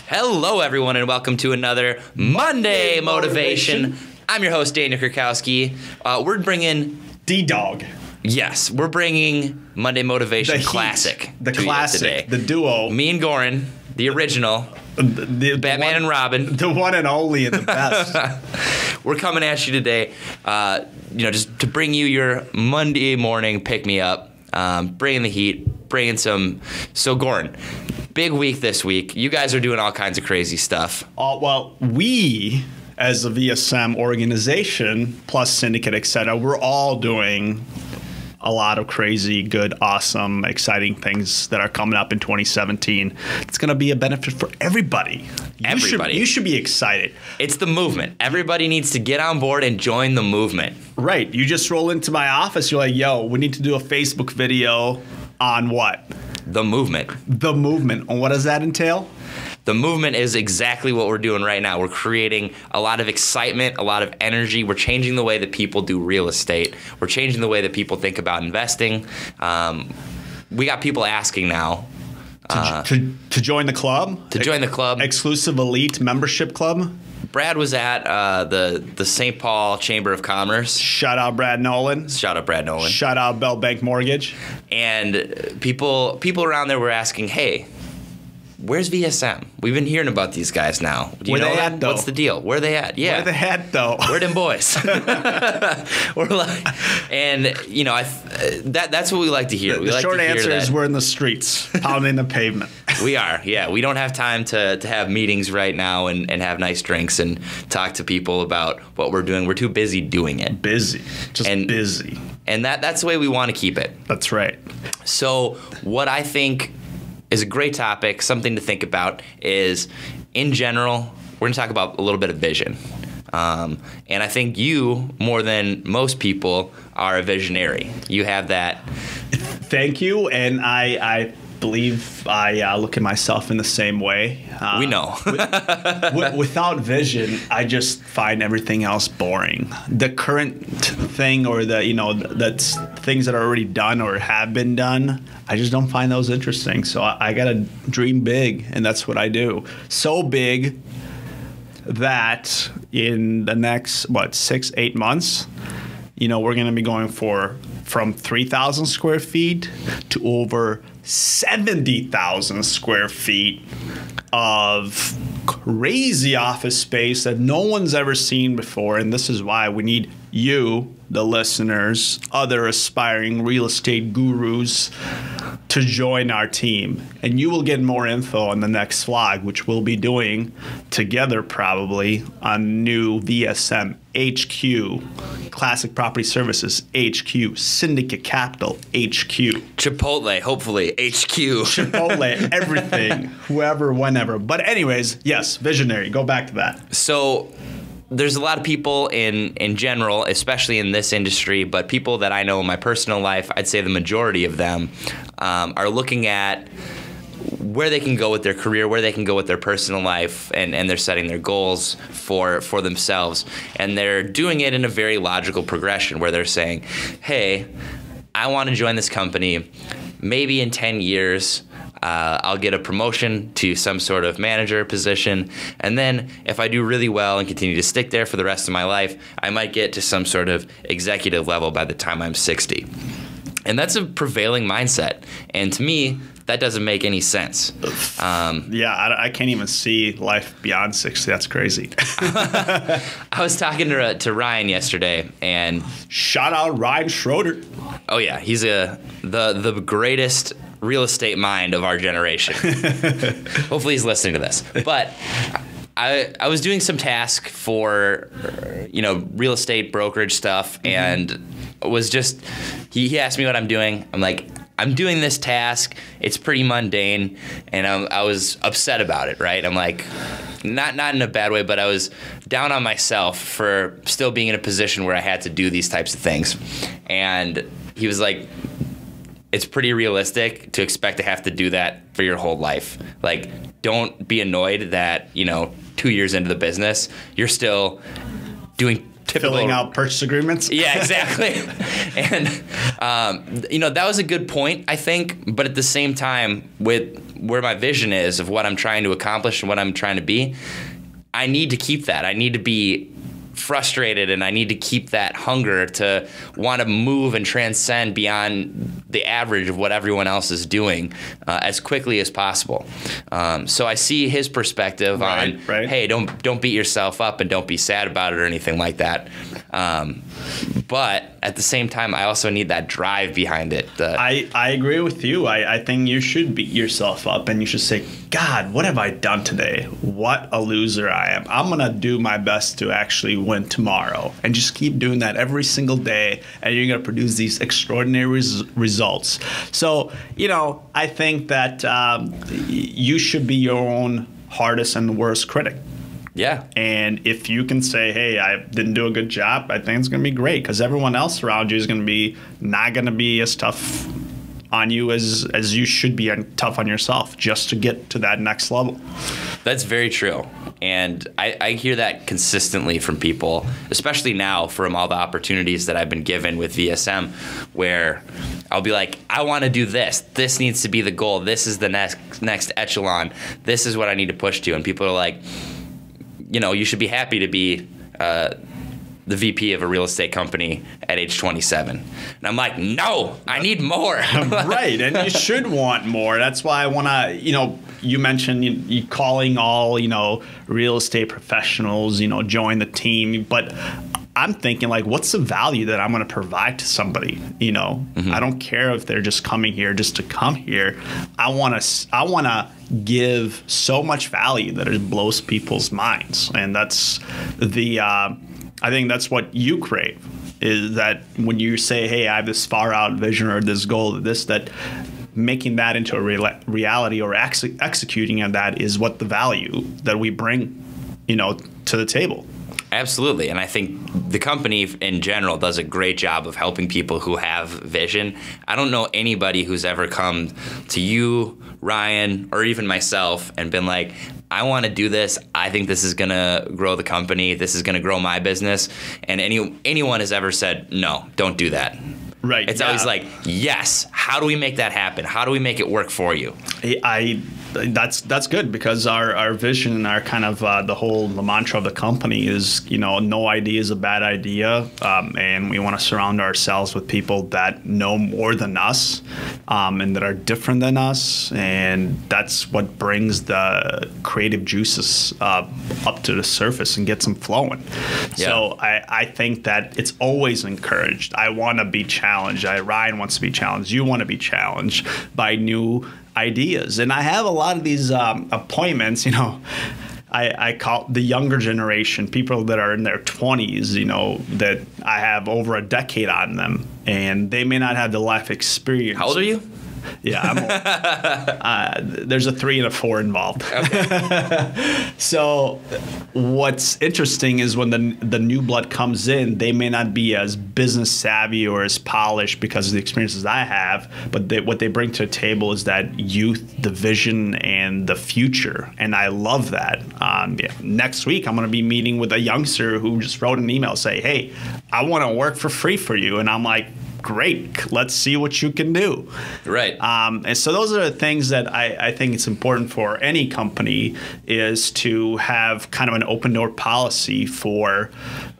Hello, everyone, and welcome to another Monday Motivation. I'm your host, Daniel Kurkowski. We're bringing D-Dog. Yes, we're bringing Monday Motivation The Classic. Heat, the classic, the duo. Me and Goran, the original, the Batman and Robin. The one and only and the best. We're coming at you today, just to bring you your Monday morning pick-me-up, bringing the heat, bringing some... So, Goran, big week this week. You guys are doing all kinds of crazy stuff. Well, we, as a VSM organization, plus syndicate, etc., we're all doing a lot of crazy, good, awesome, exciting things that are coming up in 2017. It's going to be a benefit for everybody. You should be excited. It's the movement. Everybody needs to get on board and join the movement. Right. You just roll into my office. You're like, yo, we need to do a Facebook video on what? The movement. The movement. And what does that entail? The movement is exactly what we're doing right now. We're creating a lot of excitement, a lot of energy. We're changing the way that people do real estate. We're changing the way that people think about investing. We got people asking now. To join the club? To join the club. Exclusive elite membership club? Brad was at the St. Paul Chamber of Commerce. Shout out Brad Nolan. Shout out Brad Nolan. Shout out Bell Bank Mortgage. And people around there were asking, hey, where's VSM? We've been hearing about these guys now. Do you know that? What's the deal? Where they at? Yeah. Where they at, though? Where them boys? We're like, and that's what we like to hear. The short answer is we're in the streets, pounding the pavement. We are, yeah. We don't have time to have meetings right now and have nice drinks and talk to people about what we're doing. We're too busy doing it. Busy. Busy. And that's the way we want to keep it. That's right. So what I think is a great topic, something to think about, is in general, we're going to talk about a little bit of vision. And I think you, more than most people, are a visionary. You have that. Thank you. And I believe I look at myself in the same way. We know. Without vision, I just find everything else boring. The current thing or that's things that are already done or have been done, I just don't find those interesting. So I got to dream big, and that's what I do. So big that in the next, 6-8 months, we're going to be going from 3,000 square feet to over 70,000 square feet of crazy office space that no one's ever seen before. And this is why we need you, the listeners, other aspiring real estate gurus, to join our team. And you will get more info on the next vlog, which we'll be doing together probably on new VSM HQ, Classic Property Services HQ, Syndicate Capital HQ. Chipotle, hopefully, HQ. Chipotle, everything, whoever, whenever. But anyways, yes, visionary. Go back to that. So there's a lot of people in general, especially in this industry, but people that I know in my personal life, I'd say the majority of them are looking at where they can go with their career, where they can go with their personal life, and they're setting their goals for themselves. And they're doing it in a very logical progression where they're saying, hey, I want to join this company. Maybe in 10 years, I'll get a promotion to some sort of manager position. And then if I do really well and continue to stick there for the rest of my life, I might get to some sort of executive level by the time I'm 60. And that's a prevailing mindset. And to me, that doesn't make any sense. I can't even see life beyond 60. That's crazy. I was talking to Ryan yesterday, and shout out Ryan Schroeder. Oh yeah, he's the greatest real estate mind of our generation. Hopefully he's listening to this. But I was doing some task for real estate brokerage stuff, and was just, he asked me what I'm doing. I'm like, I'm doing this task. It's pretty mundane, and I was upset about it, right? I'm like, not in a bad way, but I was down on myself for still being in a position where I had to do these types of things. And he was like, it's pretty realistic to expect to have to do that for your whole life. Like, don't be annoyed that, 2 years into the business, you're still doing filling out purchase agreements. Yeah, exactly. And, that was a good point, I think. But at the same time, with where my vision is of what I'm trying to accomplish and what I'm trying to be, I need to keep that. I need to be frustrated, and I need to keep that hunger to want to move and transcend beyond the average of what everyone else is doing as quickly as possible. So I see his perspective on, hey, don't beat yourself up and don't be sad about it or anything like that. But at the same time, I also need that drive behind it. I agree with you. I think you should beat yourself up and you should say, God, what have I done today? What a loser I am. I'm going to do my best to actually win tomorrow, and just keep doing that every single day, and you're going to produce these extraordinary results. So, I think that you should be your own hardest and worst critic. Yeah. And if you can say, hey, I didn't do a good job, I think it's going to be great, because everyone else around you is going to be not going to be as tough on you as you should be tough on yourself just to get to that next level. That's very true. And I hear that consistently from people, especially now from all the opportunities that I've been given with VSM, where I'll be like, I want to do this. This needs to be the goal. This is the next echelon. This is what I need to push to. And people are like, you should be happy to be the VP of a real estate company at age 27. And I'm like, no, I need more. Right, and you should want more. That's why I want to, you mentioned you calling all, real estate professionals, join the team. But I'm thinking, like, what's the value that I'm going to provide to somebody? I don't care if they're just coming here just to come here. I want to give so much value that it blows people's minds. And that's I think that's what you crave, is that when you say, hey, I have this far out vision or this goal, that making that into a reality or executing on that is what the value that we bring, to the table. Absolutely. And I think the company in general does a great job of helping people who have vision. I don't know anybody who's ever come to you, Ryan, or even myself and been like, I want to do this. I think this is going to grow the company. This is going to grow my business. And anyone has ever said, no, don't do that. Right. It's always like, yes. How do we make that happen? How do we make it work for you? That's good, because our vision and our kind of the whole mantra of the company is, no idea is a bad idea, and we want to surround ourselves with people that know more than us, and that are different than us, and that's what brings the creative juices up to the surface and gets them flowing. Yeah. So I think that it's always encouraged. I want to be challenged. Ryan wants to be challenged. You want to be challenged by new ideas. And I have a lot of these appointments, I call the younger generation, people that are in their 20s, that I have over a decade on them, and they may not have the life experience. How old are you? Yeah, I'm old. There's a 3 and a 4 involved. Okay. So what's interesting is when the new blood comes in, they may not be as business savvy or as polished because of the experiences I have, but what they bring to the table is that youth, the vision, and the future. And I love that. Next week, I'm going to be meeting with a youngster who just wrote an email saying, hey, I want to work for free for you. And I'm like, great, let's see what you can do. Right. And so those are the things that I think it's important for any company, is to have kind of an open door policy for,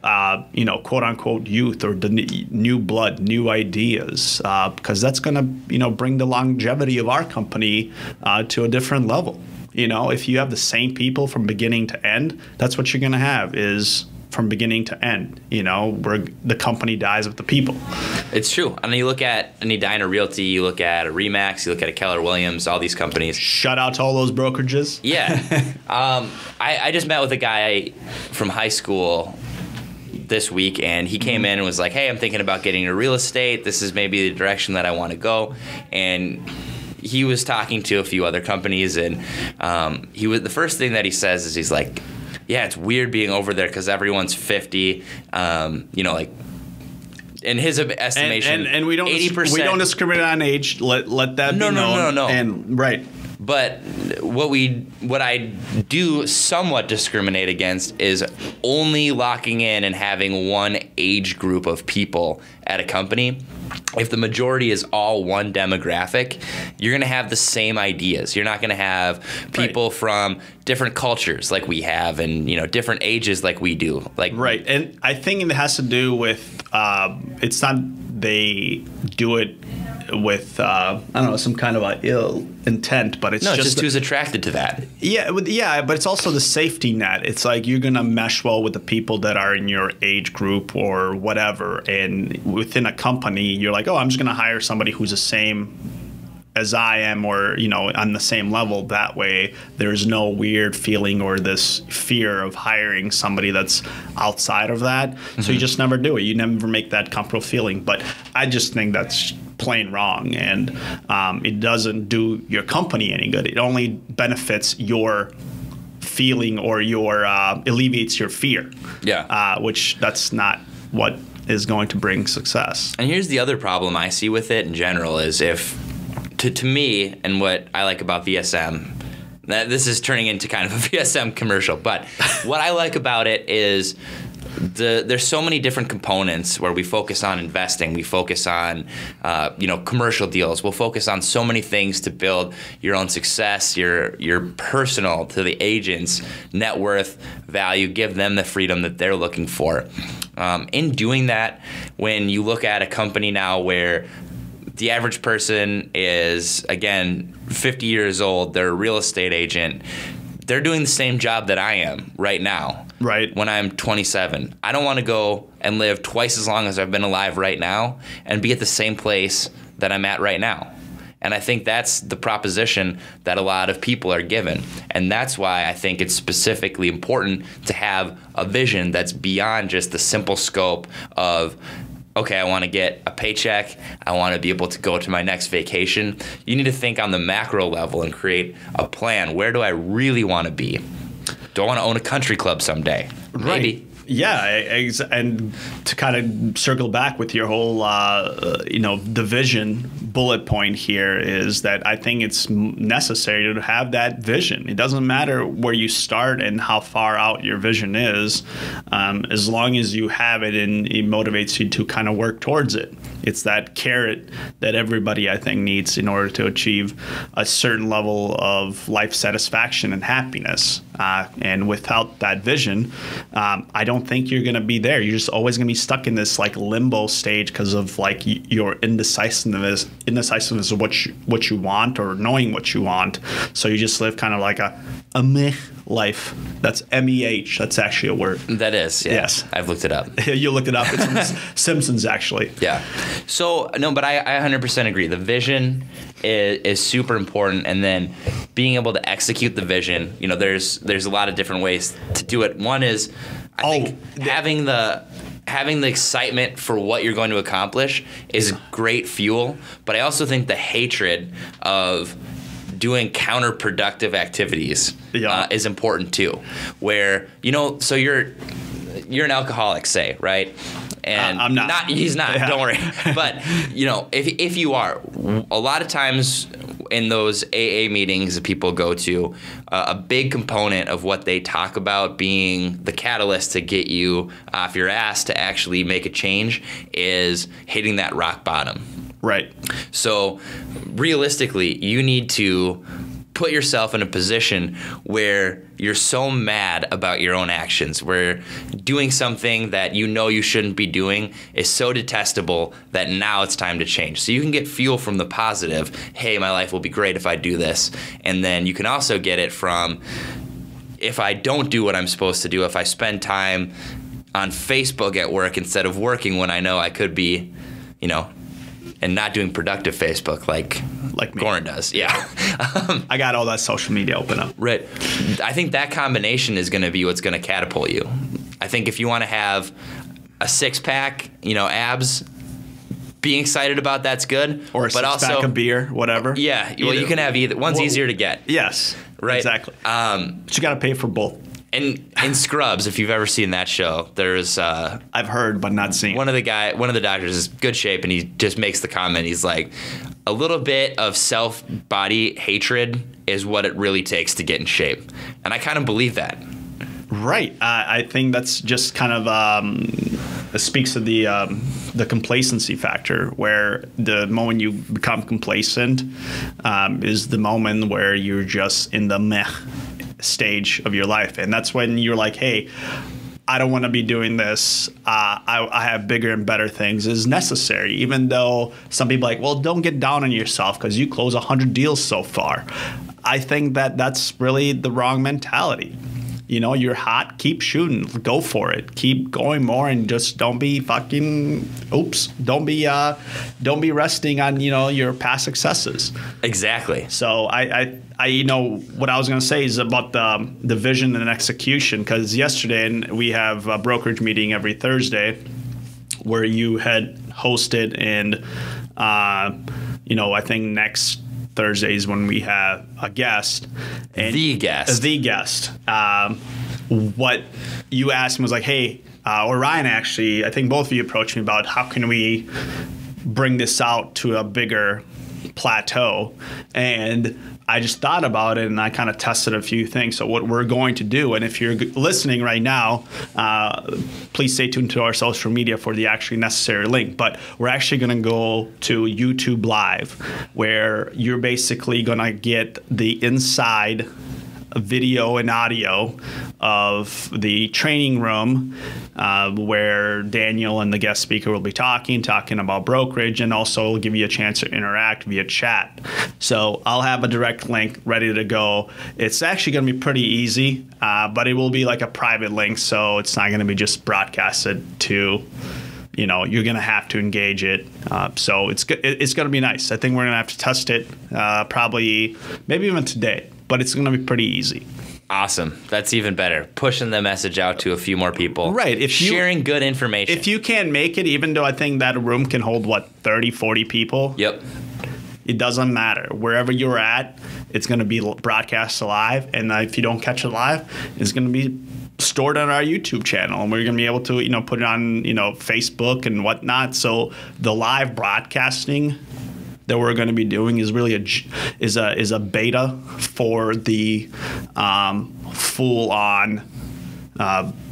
quote unquote youth, or the new blood, new ideas, because that's going to, bring the longevity of our company to a different level. If you have the same people from beginning to end, that's what you're going to have, is from beginning to end, where the company dies with the people. It's true. And you look at an Edina Realty, you look at a Remax, you look at a Keller Williams, all these companies. Shout out to all those brokerages. Yeah. I just met with a guy from high school this week, and he came in and was like, hey, I'm thinking about getting into real estate. This is maybe the direction that I want to go. And he was talking to a few other companies, and the first thing that he says is he's like, yeah, it's weird being over there because everyone's 50, like, in his estimation, and we don't 80%. We don't discriminate on age. Let that be known. No. And right. But what I do somewhat discriminate against is only locking in and having one age group of people at a company. If the majority is all one demographic, you're going to have the same ideas. You're not going to have people from different cultures like we have, and different ages like we do. Right, and I think it has to do with it's not they do it with I don't know, some kind of a ill intent, but it's just who's attracted to that. Yeah, but it's also the safety net. It's like you're gonna mesh well with the people that are in your age group or whatever, and within a company, you're like, oh, I'm just gonna hire somebody who's the same as I am, or on the same level. That way, there's no weird feeling or this fear of hiring somebody that's outside of that. So you just never do it. You never make that comfortable feeling. But I just think that's plain wrong, and it doesn't do your company any good. It only benefits your feeling or your alleviates your fear. Yeah. Which that's not what is going to bring success. And here's the other problem I see with it in general is to me, and what I like about VSM, this is turning into kind of a VSM commercial, but what I like about it is there's so many different components where we focus on investing, we focus on commercial deals, we'll focus on so many things to build your own success, your personal to the agents net worth value, give them the freedom that they're looking for. In doing that, when you look at a company now where the average person is, again, 50 years old, they're a real estate agent, they're doing the same job that I am right now. Right. When I'm 27. I don't want to go and live twice as long as I've been alive right now and be at the same place that I'm at right now. And I think that's the proposition that a lot of people are given. And that's why I think it's specifically important to have a vision that's beyond just the simple scope of, okay, I want to get a paycheck, I want to be able to go to my next vacation. You need to think on the macro level and create a plan. Where do I really want to be? Do I want to own a country club someday? Maybe. Right. Yeah, and to kind of circle back with your whole, the vision bullet point here is that I think it's necessary to have that vision. It doesn't matter where you start and how far out your vision is, as long as you have it and it motivates you to kind of work towards it. It's that carrot that everybody, I think, needs in order to achieve a certain level of life satisfaction and happiness. And without that vision, I don't think you're going to be there. You're just always going to be stuck in this like limbo stage because of like your indecisiveness of what you want or knowing what you want. So you just live kind of like a meh life. That's MEH. That's actually a word. That is. Yeah. Yes. I've looked it up. You looked it up. It's Simpsons, actually. Yeah. So, no, but I 100% agree. The vision is super important. And then being able to execute the vision, there's a lot of different ways to do it. One is, I think having the excitement for what you're going to accomplish is great fuel. But I also think the hatred of doing counterproductive activities is important too. Where, so you're an alcoholic, say, right? And I'm not. He's not. Yeah. Don't worry. But if you are, a lot of times in those AA meetings that people go to, a big component of what they talk about being the catalyst to get you off your ass to actually make a change is hitting that rock bottom. Right. So realistically, you need to put yourself in a position where you're so mad about your own actions, where doing something that you shouldn't be doing is so detestable that now it's time to change. So you can get fuel from the positive, hey, my life will be great if I do this. And then you can also get it from, if I don't do what I'm supposed to do, if I spend time on Facebook at work instead of working when I know I could be, and not doing productive Facebook like me. Goran does. Yeah. I got all that social media open up. Right. I think that combination is going to be what's going to catapult you. I think if you want to have a six-pack, abs. Being excited about that's good. Or a six-pack of beer, whatever. Yeah, well, you can have either. One's easier to get. Yes, right. Exactly. But you got to pay for both. And in Scrubs, if you've ever seen that show, there's I've heard but not seen. One of the doctors is good shape, and he just makes the comment. He's like, a little bit of self-body hatred is what it really takes to get in shape, and I kind of believe that. Right. I think that's just kind of speaks of the complacency factor, where the moment you become complacent is the moment where you're just in the meh stage of your life. And that's when you're like, hey, I don't want to be doing this. I have bigger and better things is necessary, even though some people are like, well, don't get down on yourself because you close 100 deals so far. I think that's really the wrong mentality. You're hot, keep shooting, go for it, keep going more, and just don't be don't be resting on your past successes. Exactly. So I what I was going to say is about the vision and execution, because yesterday, and we have a brokerage meeting every Thursday where you had hosted, and I think next Thursdays when we have a guest. And the guest. What you asked me was like, hey, or Ryan actually, I think both of you approached me about how can we bring this out to a bigger plateau. And I just thought about it, and I kind of tested a few things. So what we're going to do, and if you're listening right now, please stay tuned to our social media for the actually necessary link. But we're actually going to go to YouTube Live, where you're basically going to get the inside video and audio of the training room where Daniel and the guest speaker will be talking about brokerage, and also give you a chance to interact via chat. So I'll have a direct link ready to go. It's actually going to be pretty easy, but it will be like a private link, so it's not going to be just broadcasted to you're going to have to engage it. So it's going to be nice. I think we're going to have to test it probably maybe even today, but it's going to be pretty easy. Awesome. That's even better. Pushing the message out to a few more people. Right. Sharing good information. If you can't make it, even though I think that room can hold, 30, 40 people? Yep. It doesn't matter. Wherever you're at, it's going to be broadcast live. And if you don't catch it live, it's going to be stored on our YouTube channel. And we're going to be able to, put it on, Facebook and whatnot. So the live broadcasting that we're going to be doing is really a beta for the full on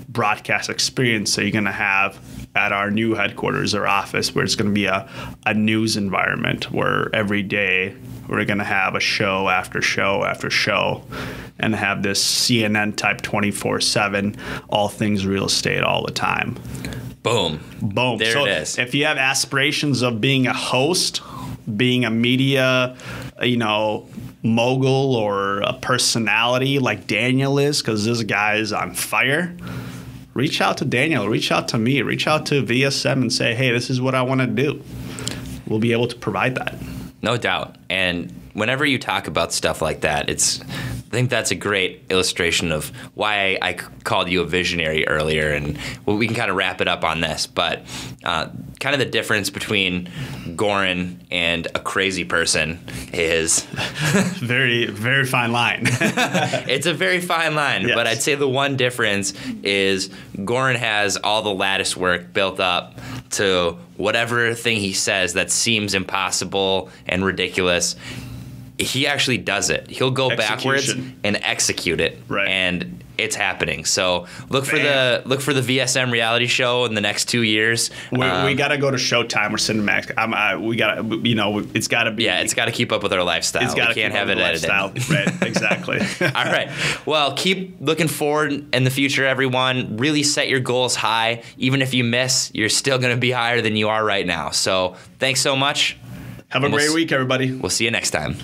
broadcast experience that you're going to have at our new headquarters or office, where it's going to be a news environment where every day we're going to have a show after show after show and have this CNN type 24/7 all things real estate all the time. Boom. There So it is. if you have aspirations of being a host, being a media, mogul or a personality like Daniel is, because this guy is on fire, reach out to Daniel, reach out to me, reach out to VSM and say, hey, this is what I want to do. We'll be able to provide that. No doubt. And whenever you talk about stuff like that, I think that's a great illustration of why I called you a visionary earlier, and we can kind of wrap it up on this. But kind of the difference between Goran and a crazy person is very, very fine line. It's a very fine line, yes. But I'd say the one difference is Goran has all the lattice work built up to whatever thing he says that seems impossible and ridiculous. He actually does it. He'll go backwards and execute it, right. And it's happening. So look for the VSM reality show in the next 2 years. We got to go to Showtime or Cinemax. We got to, it's got to be. Yeah, it's got to keep up with our lifestyle. We can't have it edited. Right, exactly. All right. Well, keep looking forward in the future, everyone. Really set your goals high. Even if you miss, you're still going to be higher than you are right now. So thanks so much. Have a great week, everybody. We'll see you next time.